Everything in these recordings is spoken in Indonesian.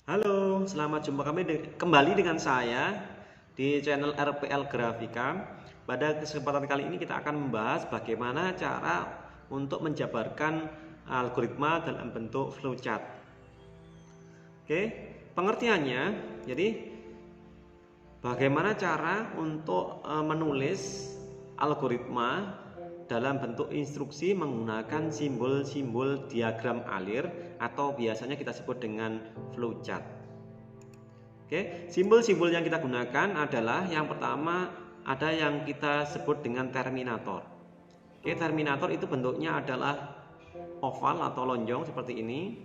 Halo, selamat jumpa kembali dengan saya di channel RPL Grafika. Pada kesempatan kali ini kita akan membahas bagaimana cara untuk menjabarkan algoritma dalam bentuk flowchart. Oke, pengertiannya, jadi bagaimana cara untuk menulis algoritma dalam bentuk instruksi menggunakan simbol-simbol diagram alir atau biasanya kita sebut dengan flowchart. Oke, simbol-simbol yang kita gunakan adalah yang pertama ada yang kita sebut dengan terminator. Oke, terminator itu bentuknya adalah oval atau lonjong seperti ini.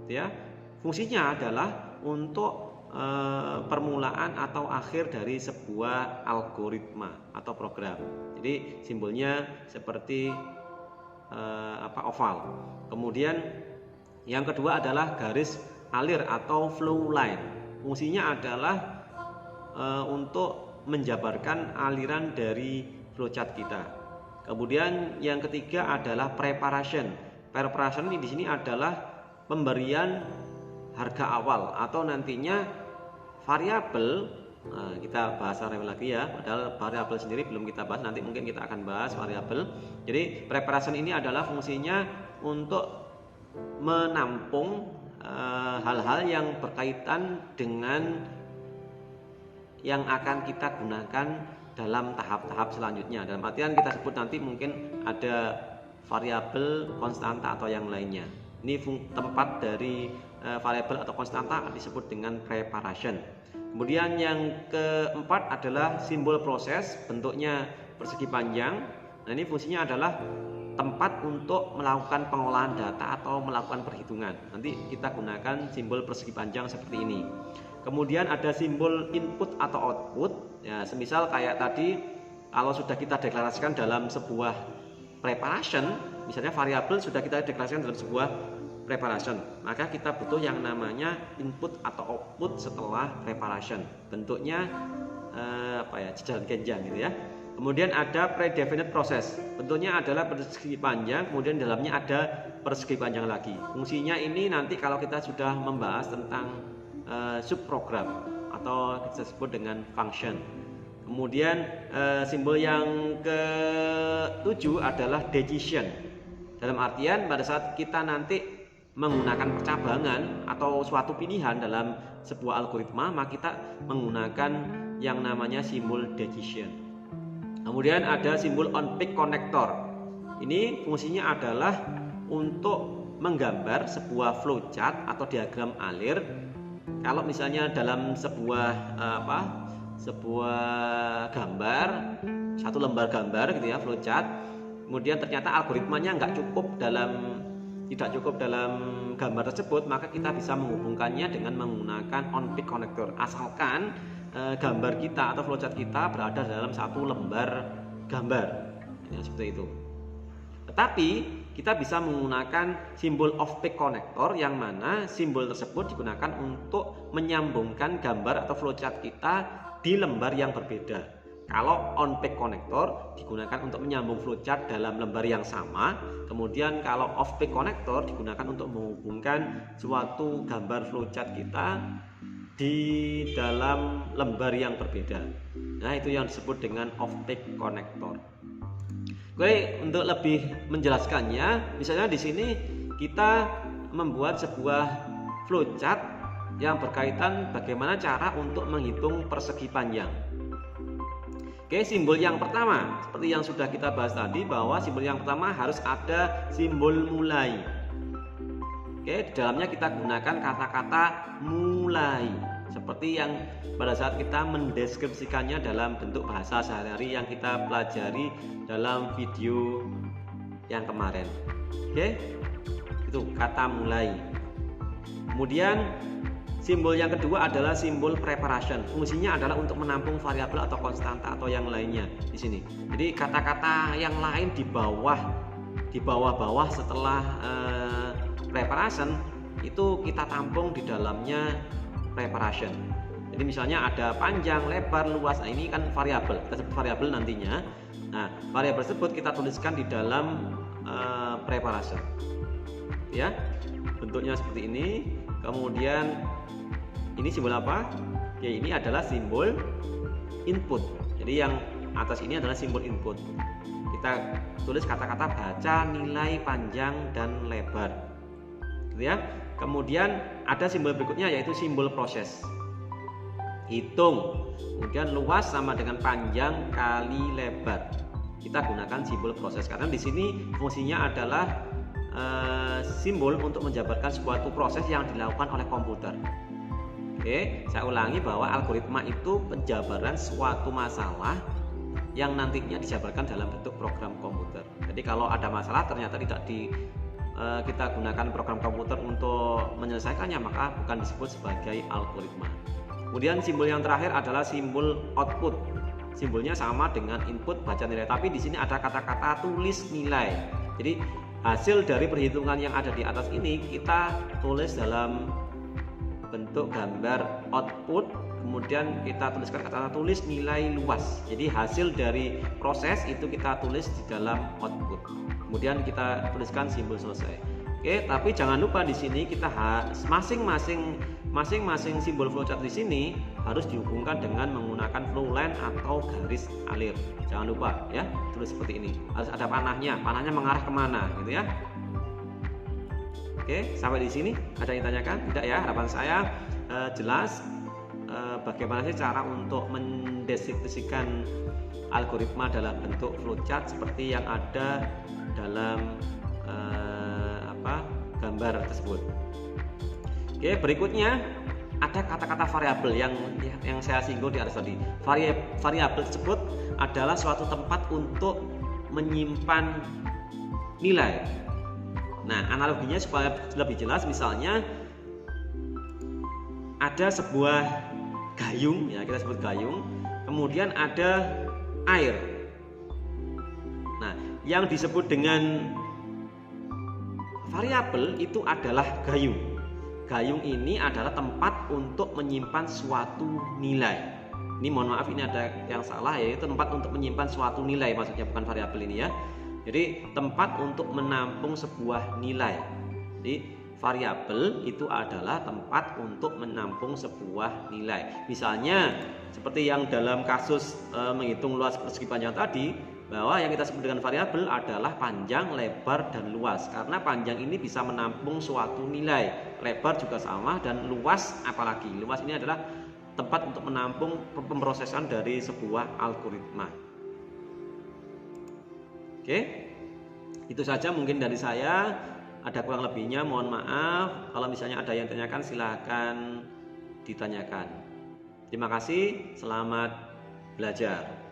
Ya, fungsinya adalah untuk permulaan atau akhir dari sebuah algoritma atau program. Jadi simbolnya seperti oval. Kemudian yang kedua adalah garis alir atau flow line. Fungsinya adalah untuk menjabarkan aliran dari flowchart kita. Kemudian yang ketiga adalah preparation. Preparation di sini adalah pemberian harga awal atau nantinya variabel. Kita bahas variabel lagi ya, padahal variabel sendiri belum kita bahas, nanti mungkin kita akan bahas variabel. Jadi preparation ini adalah fungsinya untuk menampung hal-hal yang berkaitan dengan yang akan kita gunakan dalam tahap-tahap selanjutnya. Dalam artian kita sebut nanti mungkin ada variabel konstanta atau yang lainnya. Ini tempat dari variabel atau konstanta disebut dengan preparation. Kemudian yang keempat adalah simbol proses, bentuknya persegi panjang. Nah, ini fungsinya adalah tempat untuk melakukan pengolahan data atau melakukan perhitungan. Nanti kita gunakan simbol persegi panjang seperti ini. Kemudian ada simbol input atau output. Ya, semisal kayak tadi kalau sudah kita deklarasikan dalam sebuah preparation, misalnya variabel sudah kita deklarasikan dalam sebuah preparation, maka kita butuh yang namanya input atau output setelah preparation. Bentuknya jajaran genjang gitu ya. Kemudian ada predefinite process. Bentuknya adalah persegi panjang, kemudian dalamnya ada persegi panjang lagi. Fungsinya ini nanti kalau kita sudah membahas tentang subprogram atau kita sebut dengan function. Kemudian simbol yang ke-7 adalah decision. Dalam artian pada saat kita nanti menggunakan percabangan atau suatu pilihan dalam sebuah algoritma, maka kita menggunakan yang namanya simbol decision. Kemudian ada simbol on-peak connector. Ini fungsinya adalah untuk menggambar sebuah flowchart atau diagram alir. Kalau misalnya dalam sebuah gambar, satu lembar gambar gitu ya, flowchart, kemudian ternyata algoritmanya tidak cukup dalam gambar tersebut, maka kita bisa menghubungkannya dengan menggunakan on-peak connector, asalkan gambar kita atau flowchart kita berada dalam satu lembar gambar ya, seperti itu. Tetapi kita bisa menggunakan simbol off-peak connector, yang mana simbol tersebut digunakan untuk menyambungkan gambar atau flowchart kita di lembar yang berbeda. Kalau on-peak connector digunakan untuk menyambung flowchart dalam lembar yang sama, kemudian kalau off-peak connector digunakan untuk menghubungkan suatu gambar flowchart kita di dalam lembar yang berbeda. Nah, itu yang disebut dengan off-peak connector. Oke, untuk lebih menjelaskannya, misalnya di sini kita membuat sebuah flowchart yang berkaitan bagaimana cara untuk menghitung persegi panjang. Oke, simbol yang pertama seperti yang sudah kita bahas tadi, bahwa simbol yang pertama harus ada simbol mulai. Oke, di dalamnya kita gunakan kata-kata mulai seperti yang pada saat kita mendeskripsikannya dalam bentuk bahasa sehari-hari yang kita pelajari dalam video yang kemarin. Oke, itu kata mulai. Kemudian simbol yang kedua adalah simbol preparation. Fungsinya adalah untuk menampung variabel atau konstanta atau yang lainnya di sini. Jadi kata-kata yang lain di bawah setelah preparation itu kita tampung di dalamnya preparation. Jadi misalnya ada panjang, lebar, luas. Nah, ini kan variabel. Kita sebut variabel nantinya. Nah, variabel tersebut kita tuliskan di dalam preparation. Ya. bentuknya seperti ini. Kemudian ini simbol apa? Ya, ini adalah simbol input. Jadi yang atas ini adalah simbol input. Kita tulis kata-kata baca, nilai, panjang, dan lebar, gitu ya. Kemudian ada simbol berikutnya yaitu simbol proses. Hitung, kemudian luas sama dengan panjang kali lebar. Kita gunakan simbol proses karena di sini fungsinya adalah simbol untuk menjabarkan suatu proses yang dilakukan oleh komputer. Oke, saya ulangi bahwa algoritma itu penjabaran suatu masalah yang nantinya dijabarkan dalam bentuk program komputer. Jadi kalau ada masalah ternyata tidak kita gunakan program komputer untuk menyelesaikannya, maka bukan disebut sebagai algoritma. Kemudian simbol yang terakhir adalah simbol output. Simbolnya sama dengan input baca nilai, tapi di sini ada kata-kata tulis nilai. Jadi hasil dari perhitungan yang ada di atas ini kita tulis dalam bentuk gambar output, kemudian kita tuliskan kata tulis nilai luas. Jadi hasil dari proses itu kita tulis di dalam output. Kemudian kita tuliskan simbol selesai. Oke, tapi jangan lupa di sini kita masing-masing simbol flowchart di sini harus dihubungkan dengan menggunakan flow line atau garis alir. Jangan lupa ya, tulis seperti ini. Harus ada panahnya mengarah kemana, gitu ya. Oke, sampai di sini ada yang ditanyakan? Tidak ya? Harapan saya jelas bagaimana sih cara untuk mendeskripsikan algoritma dalam bentuk flowchart seperti yang ada dalam gambar tersebut. Oke, berikutnya ada kata-kata variabel yang saya singgung di atas tadi. Variabel tersebut adalah suatu tempat untuk menyimpan nilai. Nah, analoginya supaya lebih jelas, misalnya ada sebuah gayung, ya kita sebut gayung, kemudian ada air. Nah, yang disebut dengan variabel itu adalah gayung. Gayung ini adalah tempat untuk menyimpan suatu nilai. Ini mohon maaf, ini ada yang salah, yaitu tempat untuk menyimpan suatu nilai, maksudnya bukan variabel ini ya. Jadi tempat untuk menampung sebuah nilai. Jadi variabel itu adalah tempat untuk menampung sebuah nilai. Misalnya seperti yang dalam kasus menghitung luas persegi panjang tadi, bahwa yang kita sebut dengan variabel adalah panjang, lebar, dan luas. Karena panjang ini bisa menampung suatu nilai, lebar juga sama, dan luas apalagi. Luas ini adalah tempat untuk menampung pemrosesan dari sebuah algoritma. Oke, itu saja mungkin dari saya. Ada kurang lebihnya mohon maaf. Kalau misalnya ada yang tanyakan silahkan ditanyakan. Terima kasih, selamat belajar.